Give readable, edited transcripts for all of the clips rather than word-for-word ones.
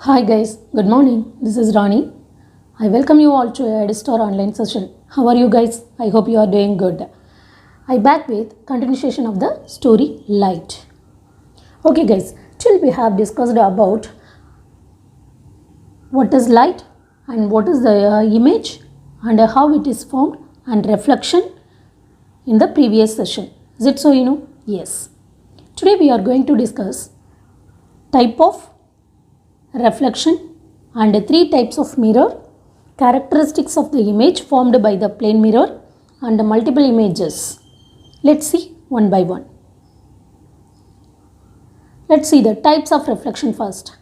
Hi guys, good morning. This is Rani. I welcome you all to a Edistar online session. How are you guys? I hope you are doing good. I back with continuation of the story Light. Okay guys, till we have discussed about what is light and what is the image and how it is formed and reflection in the previous session. Is it so you know? Yes. Today we are going to discuss type of reflection and three types of mirror, characteristics of the image formed by the plane mirror and multiple images. Let's see one by one. Let's see the types of reflection first.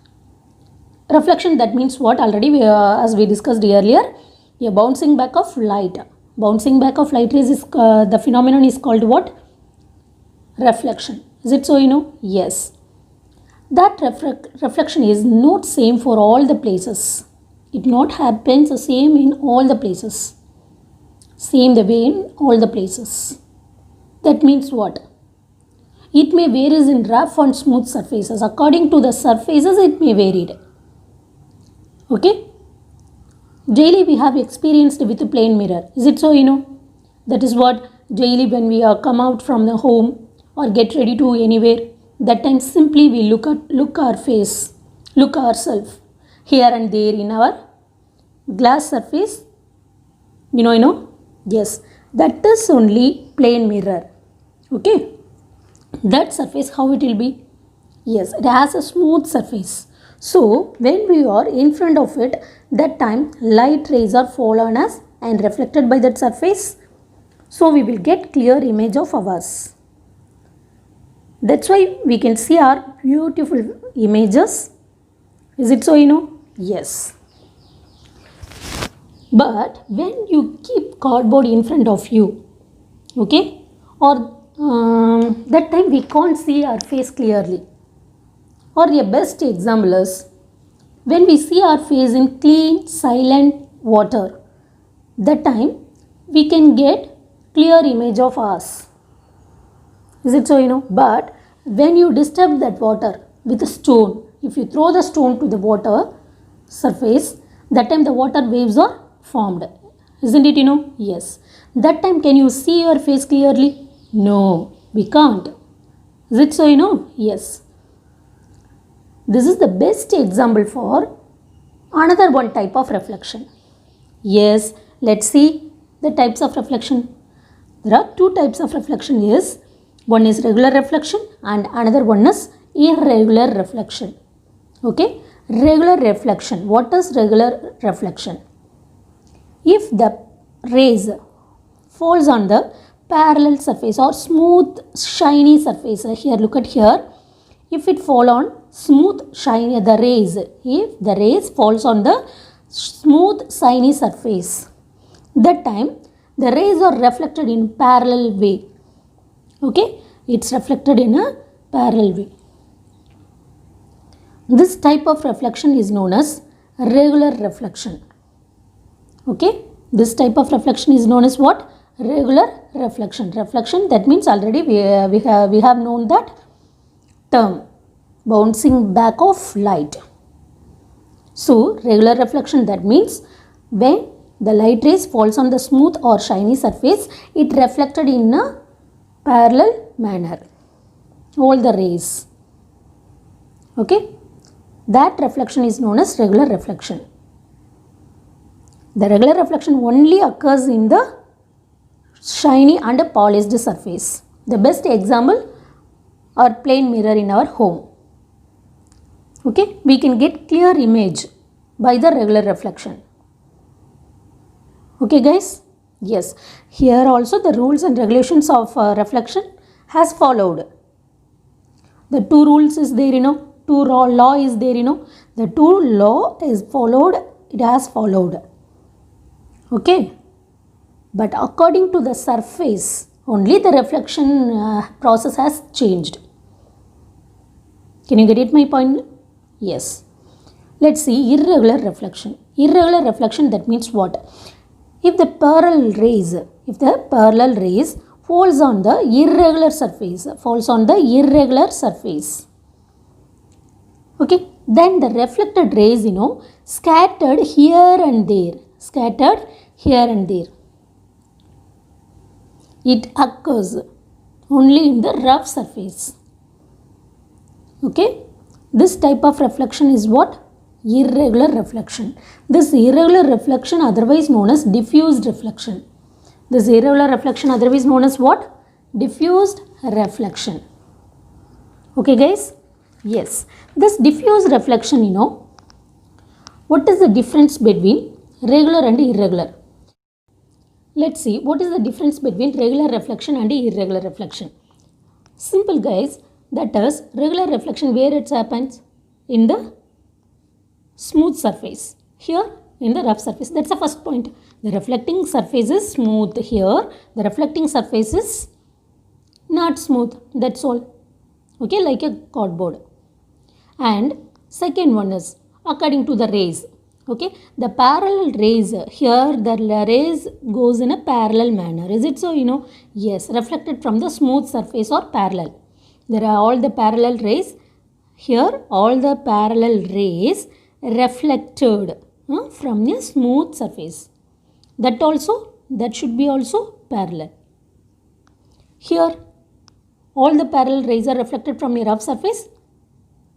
Reflection, that means what? Already as we discussed earlier, a bouncing back of light. Bouncing back of light rays is the phenomenon is called what? Reflection. Is it so you know? Yes. That reflection is not same for all the places. It not happens the same in all the places. Same the way in all the places. That means what? It may varies in rough and smooth surfaces. According to the surfaces, it may vary. Okay? Daily we have experienced with a plane mirror. Is it so you know? That is what daily when we come out from the home or get ready to anywhere. That time simply we look our face, look ourselves here and there in our glass surface. You know, yes, that is only plane mirror. Okay, that surface how it will be? Yes, it has a smooth surface. So when we are in front of it, that time light rays are fallen us and reflected by that surface. So we will get clear image of ours. That's why we can see our beautiful images. Is it so you know? Yes. But when you keep cardboard in front of you, okay, or that time we can't see our face clearly. Or a best example is when we see our face in clean, silent water, that time we can get clear image of us. Is it so you know? But when you disturb that water with a stone, if you throw the stone to the water surface, that time the water waves are formed. Isn't it you know? Yes. That time can you see your face clearly? No, we can't. Is it so you know? Yes. This is the best example for another one type of reflection. Yes, let's see the types of reflection. There are two types of reflection. Yes. One is regular reflection and another one is irregular reflection. Okay, regular reflection. What is regular reflection? If the rays falls on the parallel surface or smooth shiny surface, here look at here, if it fall on smooth shiny if the rays falls on the smooth shiny surface, that time the rays are reflected in parallel way. Okay, it's reflected in a parallel way. This type of reflection is known as regular reflection. Okay, this type of reflection is known as what? Regular reflection. Reflection, that means already we have known that term, bouncing back of light. So regular reflection, that means when the light rays falls on the smooth or shiny surface, it reflected in a parallel manner, all the rays. Okay, that reflection is known as regular reflection. The regular reflection only occurs in the shiny and polished surface. The best example are plane mirror in our home. Okay, we can get clear image by the regular reflection. Okay guys. Yes, here also the rules and regulations of reflection has followed. The two rules is there, you know, two law is there, you know. The two law is followed, it has followed. Okay, but according to the surface, only the reflection process has changed. Can you get it my point? Yes. Let's see irregular reflection. Irregular reflection, that means what? If the parallel rays falls on the irregular surface, Okay, then the reflected rays, scattered here and there. Scattered here and there. It occurs only in the rough surface. Okay. This type of reflection is what? Irregular reflection. This irregular reflection otherwise known as diffused reflection. This irregular reflection otherwise known as what? Diffused reflection. Okay guys? Yes. This diffused reflection, what is the difference between regular and irregular? Let's see what is the difference between regular reflection and irregular reflection. Simple guys, that is regular reflection where it happens? In the smooth surface. Here in the rough surface. That's the first point. The reflecting surface is smooth. Here the reflecting surface is not smooth. That's all. Okay, like a cardboard. And second one is according to the rays. Okay, the parallel rays, here the rays goes in a parallel manner. Is it so? Yes, reflected from the smooth surface or parallel. There are all the parallel rays. Here all the parallel rays reflected from a smooth surface. That should be also parallel. Here all the parallel rays are reflected from a rough surface.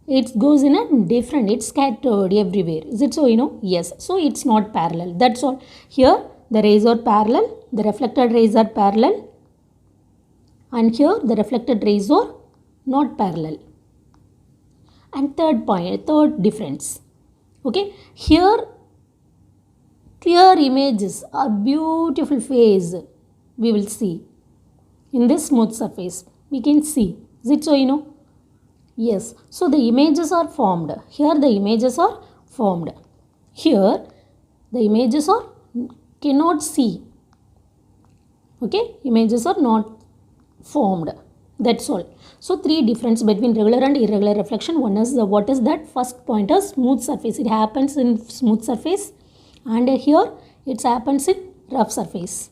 It goes in a different, it's scattered everywhere. Is it so? Yes. So it's not parallel. That's all. Here the rays are parallel, the reflected rays are parallel, and here the reflected rays are not parallel. And third difference. Okay, here clear images are beautiful face we will see in this smooth surface. We can see. Is it so? Yes. So the images are formed. Here the images are formed. Here the images are cannot see. Okay, images are not formed. That's all. So three difference between regular and irregular reflection. One is what is that? First point is smooth surface. It happens in smooth surface, and here it happens in rough surface.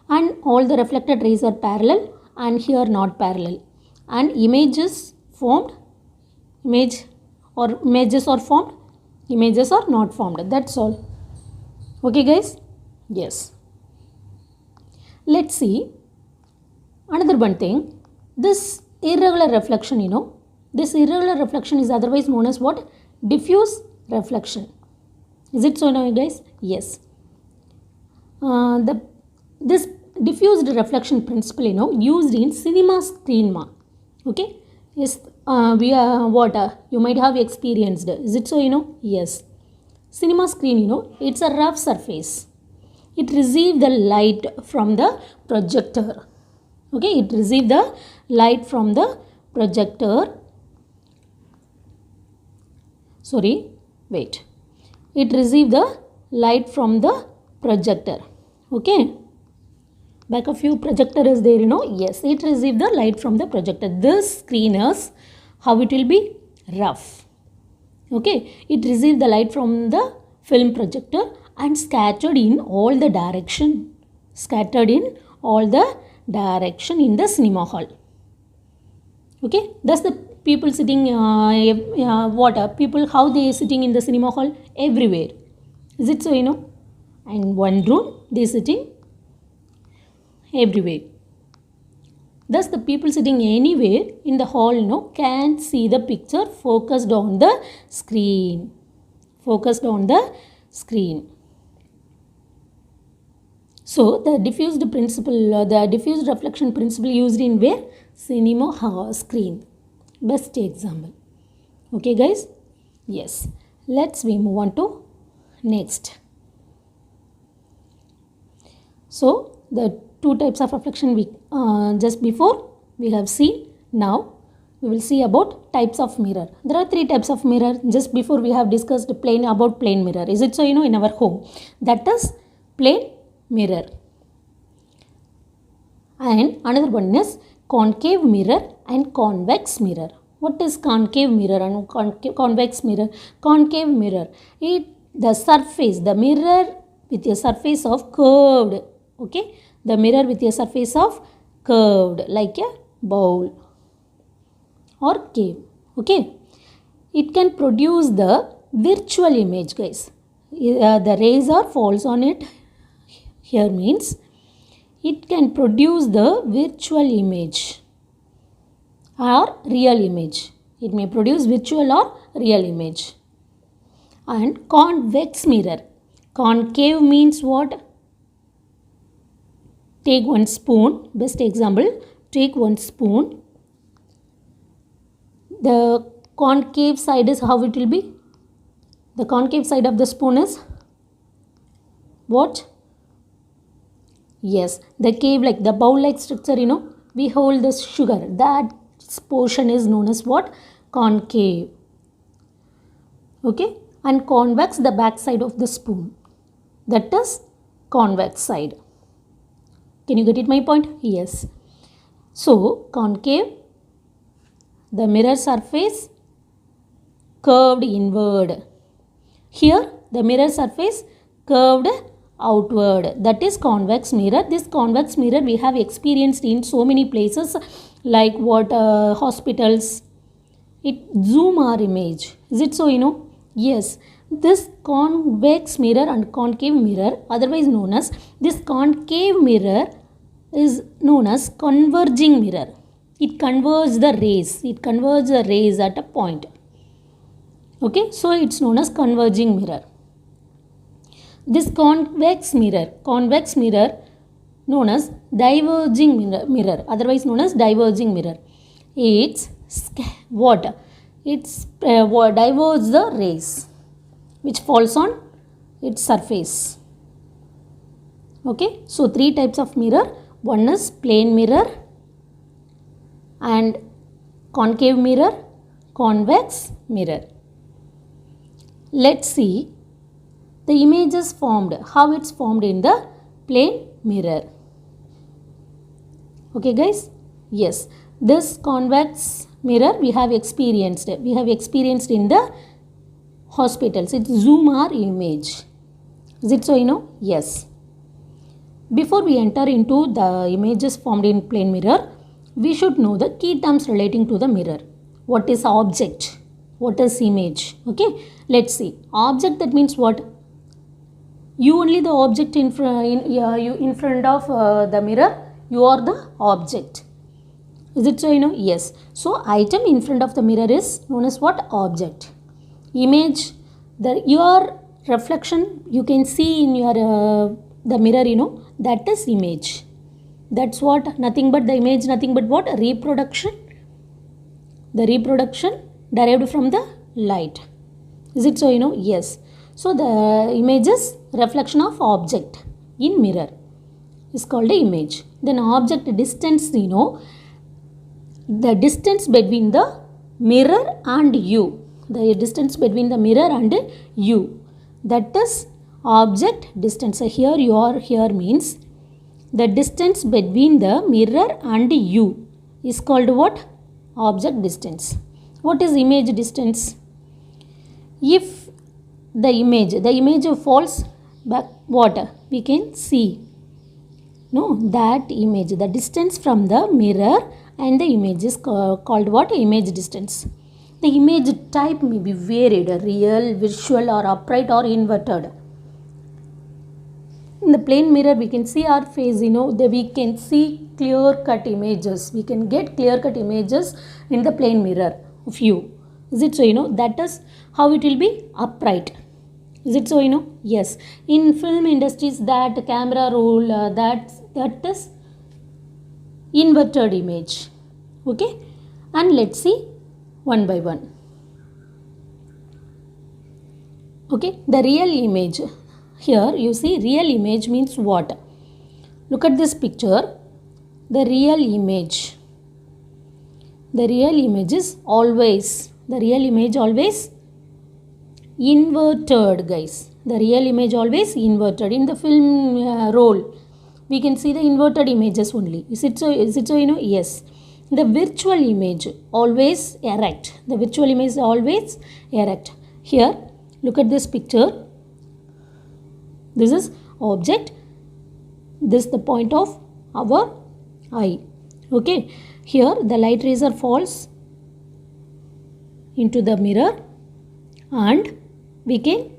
And all the reflected rays are parallel, and here not parallel. And images formed, images are formed, images are not formed. That's all. Okay guys? Yes. Let's see another one thing. This irregular reflection, this irregular reflection is otherwise known as what? Diffuse reflection. Is it so now guys? Yes. This diffused reflection principle, used in cinema screen. Okay. Yes. You might have experienced. Is it so? Yes. Cinema screen, it's a rough surface. It receives the light from the projector. Okay, it receives the light from the projector. It receives the light from the projector. Okay. Back of you projector is there, Yes, it receives the light from the projector. This screen is how it will be? Rough. Okay. It receives the light from the film projector and scattered in all the direction. In the cinema hall. Okay. That's the people sitting, people, how they are sitting in the cinema hall? Everywhere. Is it so, And one room, they are sitting everywhere. Thus, the people sitting anywhere in the hall, can see the picture focused on the screen. So, the diffused reflection principle used in where? Cinema hall screen. Best example. Okay, guys? Yes. We move on to next. So, the two types of reflection just before we have seen. Now we will see about types of mirror. There are three types of mirror. Just before we have discussed plain mirror. Is it so? In our home, that is plain mirror. And another one is concave mirror and convex mirror. What is concave mirror and convex mirror? Concave mirror, the mirror with a surface of curved. Okay, the mirror with a surface of curved like a bowl or cave. Okay, it can produce the virtual image, guys. The rays or falls on it here means it can produce the virtual image or real image. It may produce virtual or real image. And convex mirror. Concave means what? Take one spoon. Best example, take one spoon. The concave side is how it will be? The concave side of the spoon is what? Yes, the cave, like the bowl like structure, we hold the sugar. That portion is known as what? Concave. Okay, and convex, the back side of the spoon. That is convex side. Can you get it my point? Yes. So concave, the mirror surface curved inward. Here the mirror surface curved outward. That is convex mirror. This convex mirror we have experienced in so many places, like what? Hospitals. It zoom our image. Is it so? Yes. This convex mirror and concave mirror, otherwise known as, this concave mirror is known as converging mirror. It converges the rays. It converges the rays at a point. Okay, so it's known as converging mirror. This convex mirror known as diverging mirror, otherwise known as diverging mirror. It's what? It's diverges the rays which falls on its surface. Okay, so three types of mirror. One is plane mirror and concave mirror, convex mirror. Let's see the image is formed, how it's formed in the plane mirror. Okay guys, yes, this convex mirror we have experienced in the hospitals. It zoom our image. Is it so? Yes. Before we enter into the images formed in plane mirror, we should know the key terms relating to the mirror. What is object? What is image? Okay, let's see. Object, that means what? You only the object in front of the mirror. You are the object. Is it so? Yes. So item in front of the mirror is known as what? Object. Image, your reflection you can see in your the mirror, that is image. That's what? Nothing but the image, nothing but what? Reproduction. The reproduction derived from the light. Is it so? Yes. So the image is reflection of object in mirror is called the image. Then object distance, the distance between the mirror and you. The distance between the mirror and you, that is object distance. So here means the distance between the mirror and you is called what? Object distance. What is image distance? If the image falls back, what we can see? That image, the distance from the mirror and the image is called what? Image distance. The image type may be varied, real, visual, or upright, or inverted. In the plane mirror, we can see our face, we can see clear-cut images. We can get clear-cut images in the plane mirror of you. Is it so? That is how it will be upright. Is it so? Yes. In film industries, that camera roll, that is inverted image. Okay. And let's see one by one. Okay, the real image. Here you see real image means what? Look at this picture. The real image. The real image is always inverted, guys. The real image always inverted. In the film roll, we can see the inverted images only. Is it so? Yes. The virtual image always erect. The virtual image is always erect. Here, look at this picture. This is object. This is the point of our eye. Okay. Here, the light razor falls into the mirror and we can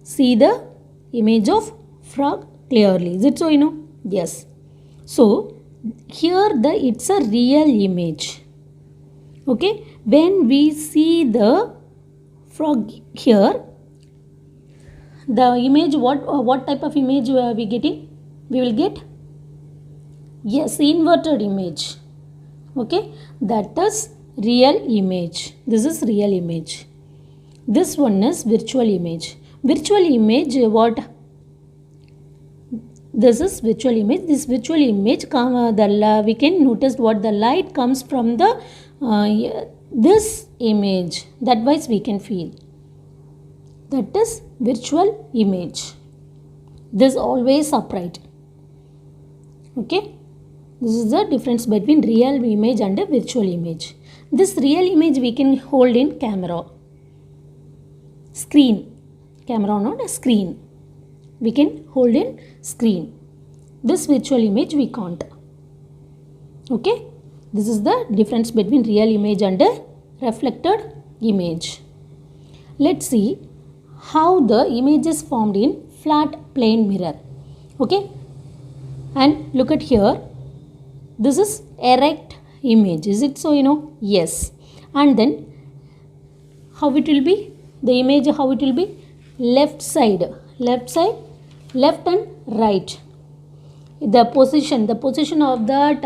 see the image of frog clearly. Is it so? Yes. So here it's a real image. Okay, when we see the frog here, the image, what type of image we getting? We will get, yes, inverted image. Okay, that is real image. This is real image. This one is virtual image. Virtual image, what? This is virtual image. This virtual image, we can notice what the light comes from the this image. That wise we can feel. That is virtual image. This always upright. Okay. This is the difference between real image and a virtual image. This real image we can hold in camera. Screen. Camera, not a screen. We can hold in screen. This virtual image we can't. Okay. This is the difference between real image and a reflected image. Let's see how the image is formed in flat plane mirror. Okay. And look at here. This is erect image. Is it so? Yes. And then how it will be? The image, how it will be? Left side, left and right. The position of that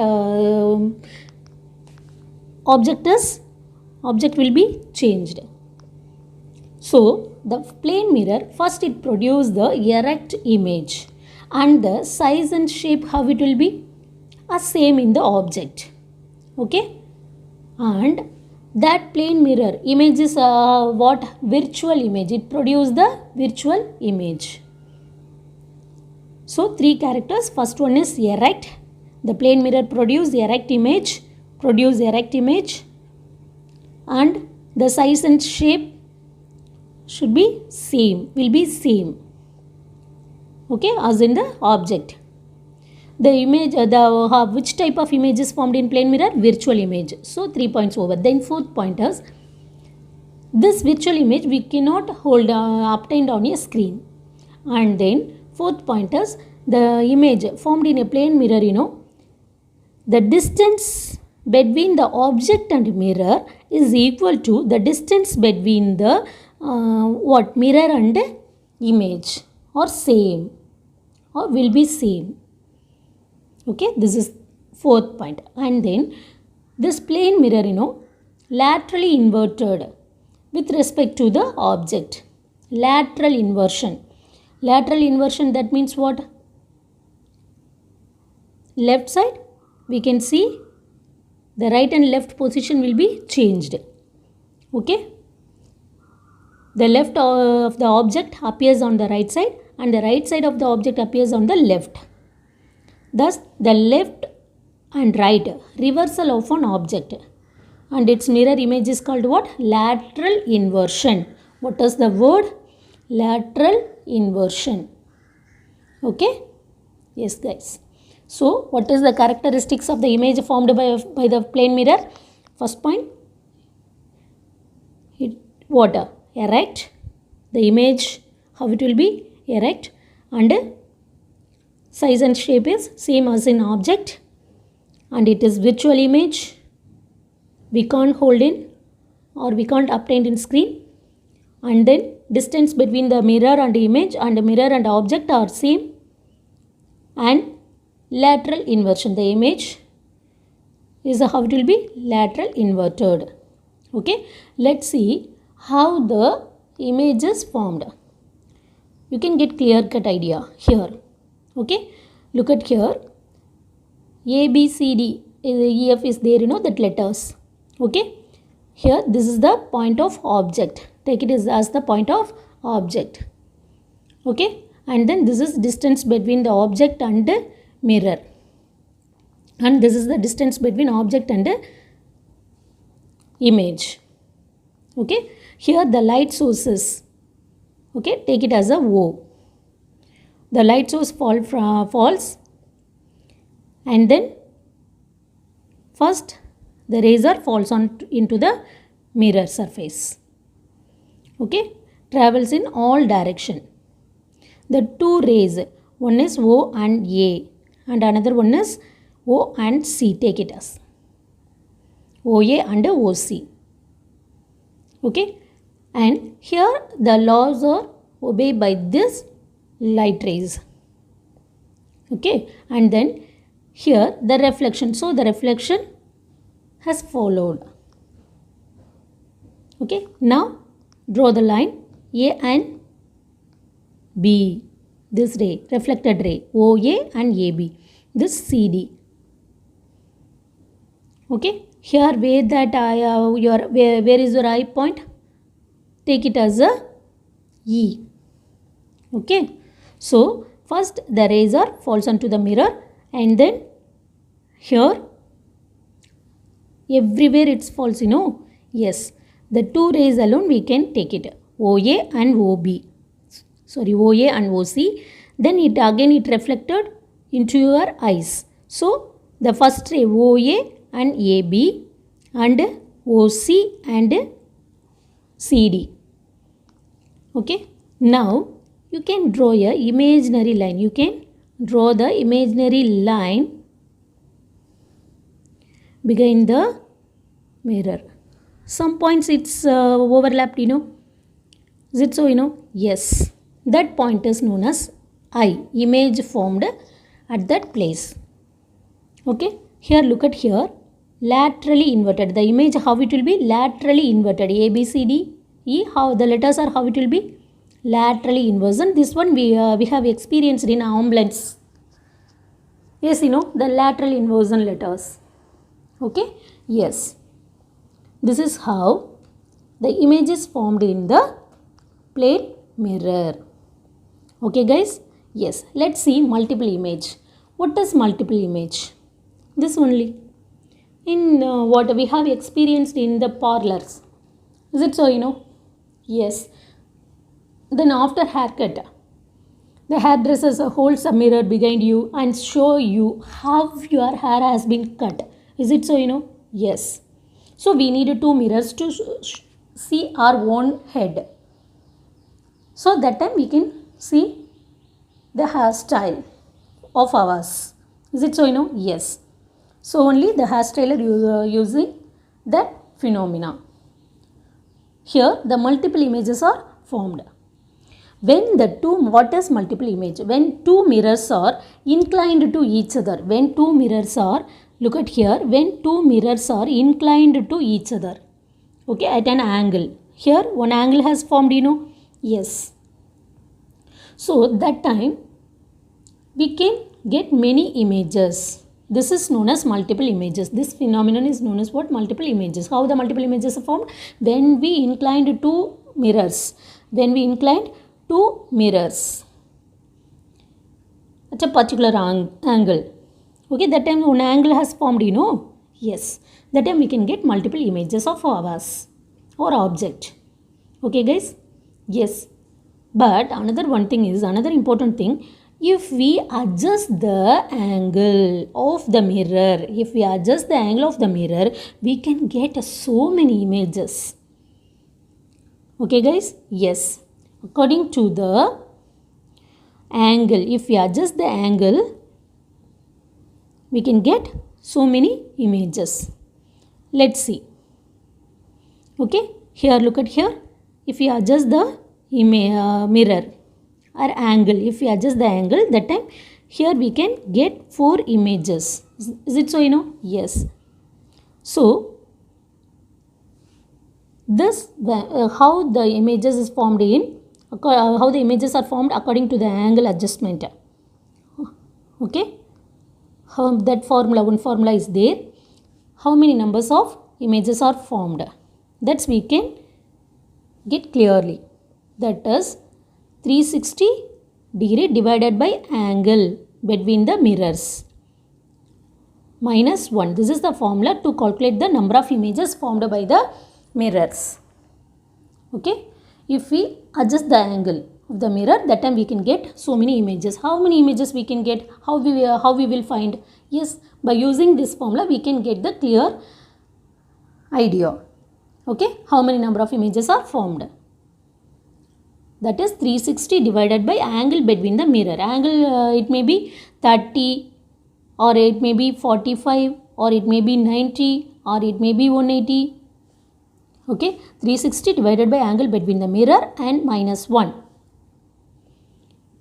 object will be changed. So the plane mirror, first it produces the erect image, and the size and shape, how it will be? Same in the object. Okay, and that plane mirror image is what? Virtual image. It produces the virtual image. So 3 characters. First one is erect. The plane mirror produce erect image, and the size and shape should be same, will be same. Okay, as in the object. The image, which type of image is formed in plane mirror? Virtual image. So 3 points over. Then 4th point is, this virtual image we cannot hold obtained on a screen. And then 4th point is, the image formed in a plane mirror, the distance between the object and mirror is equal to the distance between the mirror and image, or same, or will be same. Okay, this is 4th point. And then this plane mirror, laterally inverted with respect to the object. Lateral inversion. Lateral inversion, that means what? Left side, we can see the right and left position will be changed. Okay. The left of the object appears on the right side, and the right side of the object appears on the left. Thus, the left and right reversal of an object, and its mirror image is called what? Lateral inversion. What is the word? Lateral inversion. Okay. Yes, guys. So what is the characteristics of the image formed by the plane mirror? First point, what? Erect. The image, how it will be? Erect, and size and shape is same as in object, and it is virtual image. We can't hold in, or we can't obtain in screen. And then distance between the mirror and image, and mirror and object are same. And lateral inversion, the image is how it will be? Lateral inverted. Okay, let's see how the image is formed. You can get clear cut idea here. Okay, look at here. A, B, C, D, E, F is there, that letters. Okay, here this is the point of object. Take it as the point of object. Okay, and then this is distance between the object and the mirror, and this is the distance between object and the image. Okay, here the light source is, okay, take it as a O. The light source falls, and then first the razor falls into the mirror surface. Okay, travels in all direction. The two rays, one is O and A and another one is O and C. Take it as OA and OC. Okay, and here the laws are obeyed by this light rays. Okay, and then here the reflection. So the reflection has followed. Okay, now draw the line A and B. This ray, reflected ray, OA and AB. This CD. Okay, here where that where is your eye point? Take it as a E. Okay, so first the rays are falls onto the mirror, and then here everywhere it falls, yes, the two rays alone we can take it, OA and OB, sorry, OA and OC. Then it reflected into your eyes. So the first ray OA and AB and OC and CD. Okay, now you can draw a imaginary line. You can draw the imaginary line behind the mirror. Some points it's overlapped, Is it so, Yes. That point is known as eye, image formed at that place. Okay, here look at here, laterally inverted. The image, how it will be? Laterally inverted. A, B, C, D, E, how the letters are, how it will be? Laterally inversion. This one we have experienced in ambulance. Yes, the lateral inversion letters. Okay, yes. This is how the image is formed in the plane mirror. Okay guys, yes, let's see multiple image. What is multiple image? This only. In what we have experienced in the parlors. Is it so, Yes. Then after haircut, the hairdresser holds a mirror behind you and show you how your hair has been cut. Is it so, Yes. So we need two mirrors to see our own head. So that time we can see the hairstyle of ours. Is it so, Yes. So only the hairstyler using that phenomena. Here the multiple images are formed. When the two, what is multiple image? When two mirrors are inclined to each other. When two mirrors are, look at here, when two mirrors are inclined to each other. Okay, at an angle. Here one angle has formed, Yes. So that time we can get many images. This is known as multiple images. This phenomenon is known as what? Multiple images. How the multiple images are formed? When we inclined two mirrors. When we inclined two mirrors at a particular angle. Okay, that time one angle has formed, Yes. That time we can get multiple images of ours or object. Okay guys? Yes. But another important thing, if we adjust the angle of the mirror, we can get so many images. Okay guys? Yes. According to the angle, if we adjust the angle, we can get so many images. Let's see. Okay, here look at here. If we adjust the mirror or angle, if we adjust the angle, that time here we can get 4 images. Is it so, Yes. So this how the images is formed in how the images are formed according to the angle adjustment. Okay, that one formula is there. How many numbers of images are formed? That's we can get clearly. That is 360 degree divided by angle between the mirrors minus 1. This is the formula to calculate the number of images formed by the mirrors. Okay, if we adjust the angle of the mirror, that time we can get so many images. How many images we can get? How we will find? Yes, by using this formula we can get the clear idea. Okay, how many number of images are formed? That is 360 divided by angle between the mirror. Angle it may be 30 or it may be 45 or it may be 90 or it may be 180. Okay, 360 divided by angle between the mirror and minus 1.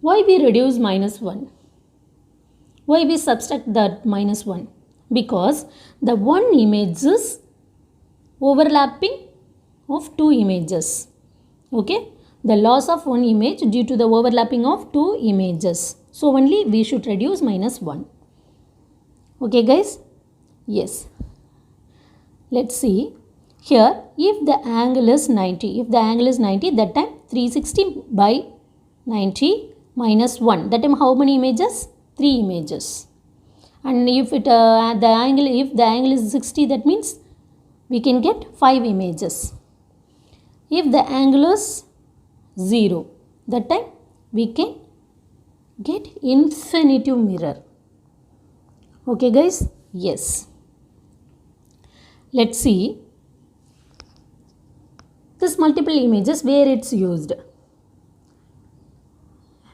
Why we reduce minus 1? Why we subtract that minus 1? Because the one image is overlapping of two images. Okay, the loss of one image due to the overlapping of two images. So only we should reduce minus 1. Okay guys? Yes. Let's see. Here, if the angle is 90, that time 360 by 90 minus 1. That time how many images? 3 images. And if the angle is 60, that means we can get 5 images. If the angle is 0, that time we can get infinitive mirror. Okay guys? Yes. Let's see this multiple images where it's used.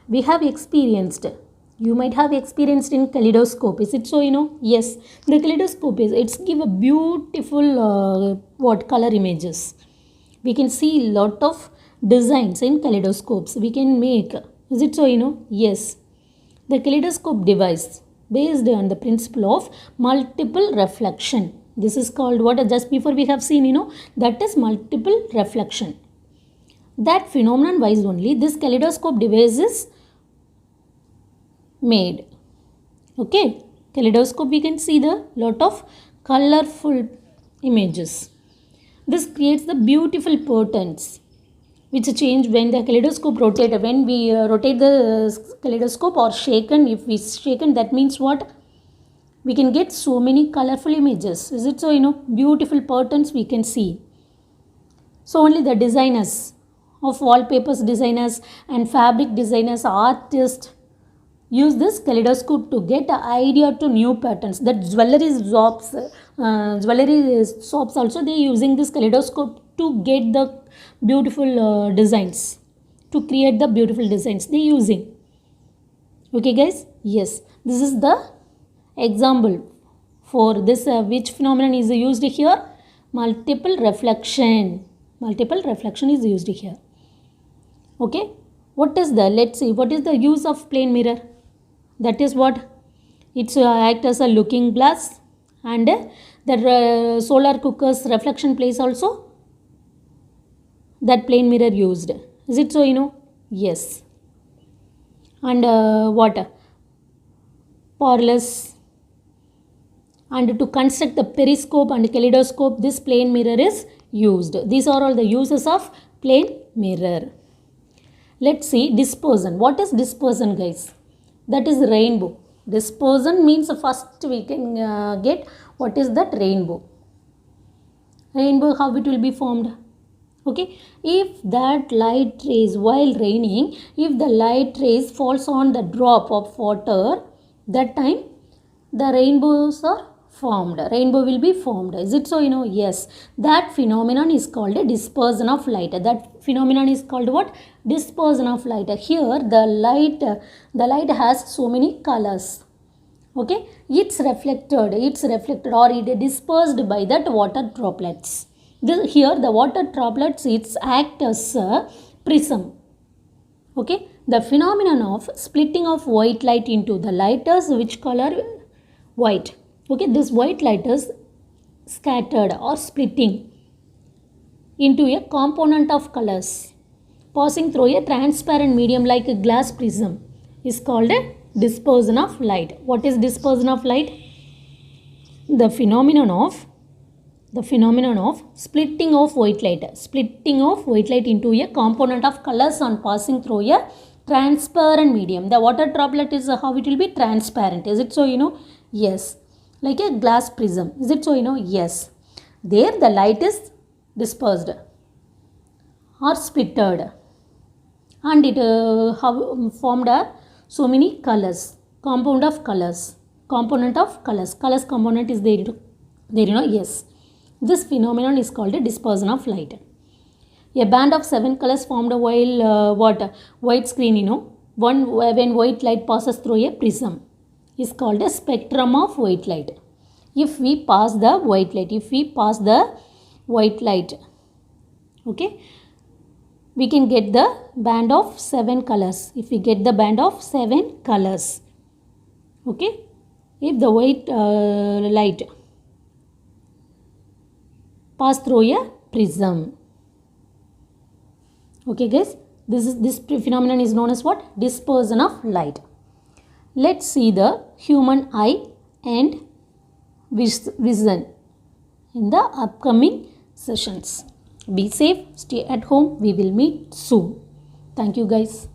We have experienced, you might have experienced in kaleidoscope. Is it so? Yes, the kaleidoscope it's give a beautiful color images. We can see lot of designs in kaleidoscopes we can make. Is it so? Yes, the kaleidoscope device based on the principle of multiple reflection. This is called what? Just before we have seen, that is multiple reflection. That phenomenon wise only this kaleidoscope device is made. Okay, kaleidoscope we can see the lot of colorful images. This creates the beautiful patterns which change when the kaleidoscope rotates. When we rotate the kaleidoscope or shaken, if we shaken, that means what? We can get so many colorful images. Is it so? Beautiful patterns we can see. So only the designers of wallpapers designers and fabric designers, artists use this kaleidoscope to get an idea to new patterns. That jewelry shops also they using this kaleidoscope to get the beautiful designs, to create the beautiful designs they using. Okay guys? Yes, this is the example for this which phenomenon is used here? Multiple reflection. Multiple reflection is used here. Okay, what is the, let's see, what is the use of plane mirror? That is what? It's act as a looking glass, and the solar cooker's reflection place also that plane mirror used. Is it so? Yes. And what? Poreless. And to construct the periscope and kaleidoscope, this plane mirror is used. These are all the uses of plane mirror. Let's see dispersion. What is dispersion, guys? That is rainbow. Dispersion means first we can get what is that rainbow. Rainbow, how it will be formed? Okay, if that light rays while raining, if the light rays falls on the drop of water, that time the rainbows are formed. Rainbow will be formed. Is it so? Yes. That phenomenon is called a dispersion of light. That phenomenon is called what? Dispersion of light. Here the light has so many colors. Okay, it's reflected or it dispersed by that water droplets. Here the water droplets it's act as a prism. Okay, the phenomenon of splitting of white light into the light is which color? White. Okay, this white light is scattered or splitting into a component of colors passing through a transparent medium like a glass prism is called a dispersion of light. What is dispersion of light? The phenomenon of splitting of white light into a component of colors on passing through a transparent medium. The water droplet is how it will be transparent. Is it so? Yes, like a glass prism. Is it so? Yes. There the light is dispersed or splitted, and it formed so many colors, component of colors. Colors component is there. Yes. This phenomenon is called a dispersion of light. A band of 7 colors formed while white screen, when white light passes through a prism is called a spectrum of white light. If we pass the white light, okay, we can get the band of 7 colors. If we get the band of 7 colors, okay, if the white light pass through a prism. Okay guys, this phenomenon is known as what? Dispersion of light. Let's see the human eye and vision in the upcoming sessions. Be safe, stay at home. We will meet soon. Thank you guys.